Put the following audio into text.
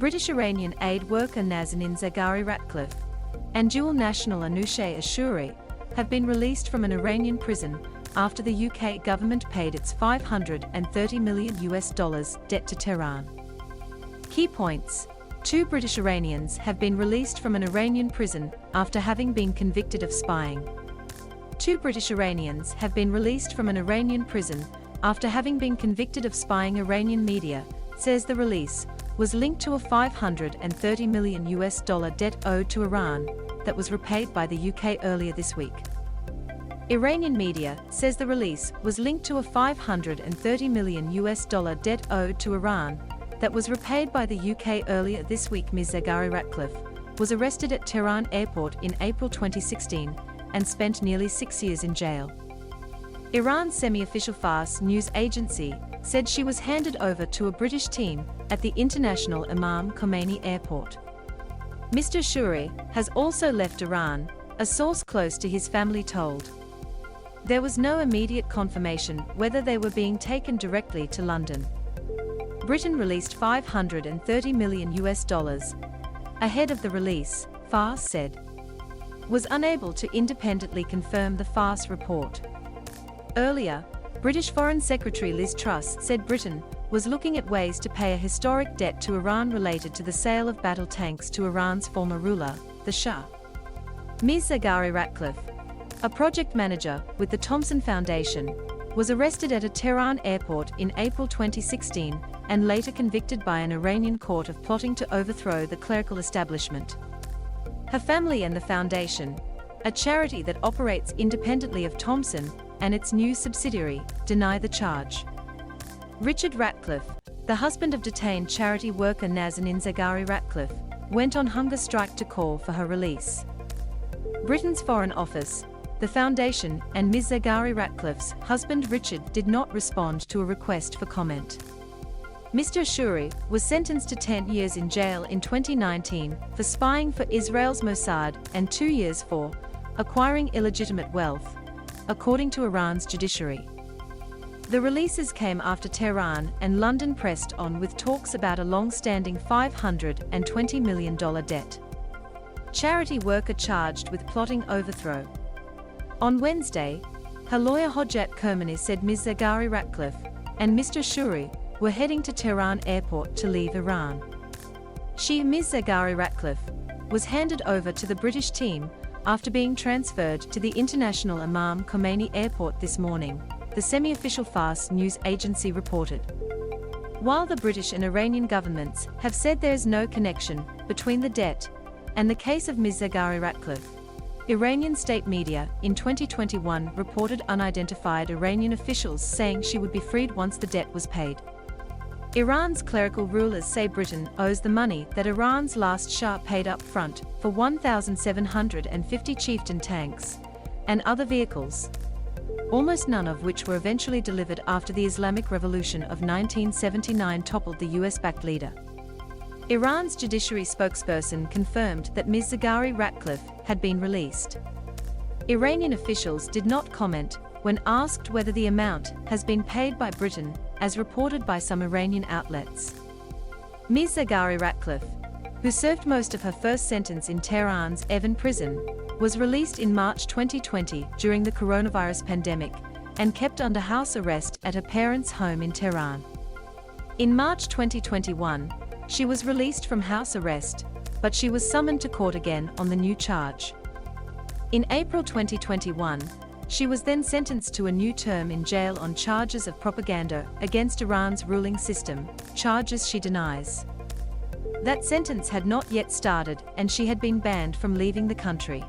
British-Iranian aid worker Nazanin Zaghari Ratcliffe and dual national Anousheh Ashouri have been released from an Iranian prison after the UK government paid its $530 million debt to Tehran. Key points: 2 British-Iranians have been released from an Iranian prison after having been convicted of spying. 2 British-Iranians have been released from an Iranian prison after having been convicted of spying. Iranian media says the release was linked to a $530 million debt owed to Iran that was repaid by the UK earlier this week. Iranian media says the release was linked to a $530 million debt owed to Iran that was repaid by the UK earlier this week. Ms Zaghari-Ratcliffe was arrested at Tehran airport in April 2016 and spent nearly 6 years in jail. Iran's semi-official Fars news agency said she was handed over to a British team at the international Imam Khomeini Airport. Mr Ashuri has also left Iran, a source close to his family told. There was no immediate confirmation whether they were being taken directly to London. Britain released $530 million ahead of the release, Fars said. Was unable to independently confirm the Fars report. Earlier, British Foreign Secretary Liz Truss said Britain was looking at ways to pay a historic debt to Iran related to the sale of battle tanks to Iran's former ruler, the Shah. Ms Zaghari-Ratcliffe, a project manager with the Thomson Foundation, was arrested at a Tehran airport in April 2016 and later convicted by an Iranian court of plotting to overthrow the clerical establishment. Her family and the foundation, a charity that operates independently of Thomson and its new subsidiary, deny the charge. Richard Ratcliffe, the husband of detained charity worker Nazanin Zaghari-Ratcliffe, went on hunger strike to call for her release. Britain's Foreign Office, the foundation, and Ms Zaghari-Ratcliffe's husband Richard did not respond to a request for comment. Mr Ashuri was sentenced to 10 years in jail in 2019 for spying for Israel's Mossad and 2 years for acquiring illegitimate wealth, according to Iran's judiciary. The releases came after Tehran and London pressed on with talks about a long-standing $520 million debt. Charity worker charged with plotting overthrow. On Wednesday, her lawyer Hojat Khomeini said Ms Zaghari-Ratcliffe and Mr Ashuri were heading to Tehran airport to leave Iran. Ms Zaghari-Ratcliffe, was handed over to the British team after being transferred to the international Imam Khomeini Airport this morning, the semi-official Fars news agency reported. While the British and Iranian governments have said there is no connection between the debt and the case of Ms Zaghari-Ratcliffe, Iranian state media in 2021 reported unidentified Iranian officials saying she would be freed once the debt was paid. Iran's clerical rulers say Britain owes the money that Iran's last Shah paid up front for 1,750 chieftain tanks and other vehicles, almost none of which were eventually delivered after the Islamic Revolution of 1979 toppled the US-backed leader. Iran's judiciary spokesperson confirmed that Ms Zaghari-Ratcliffe had been released. Iranian officials did not comment when asked whether the amount has been paid by Britain, as reported by some Iranian outlets. Ms Zaghari-Ratcliffe, who served most of her first sentence in Tehran's Evin prison, was released in March 2020 during the coronavirus pandemic and kept under house arrest at her parents' home in Tehran. In March 2021, she was released from house arrest, but she was summoned to court again on the new charge. In April 2021, she was then sentenced to a new term in jail on charges of propaganda against Iran's ruling system, charges she denies. That sentence had not yet started and she had been banned from leaving the country.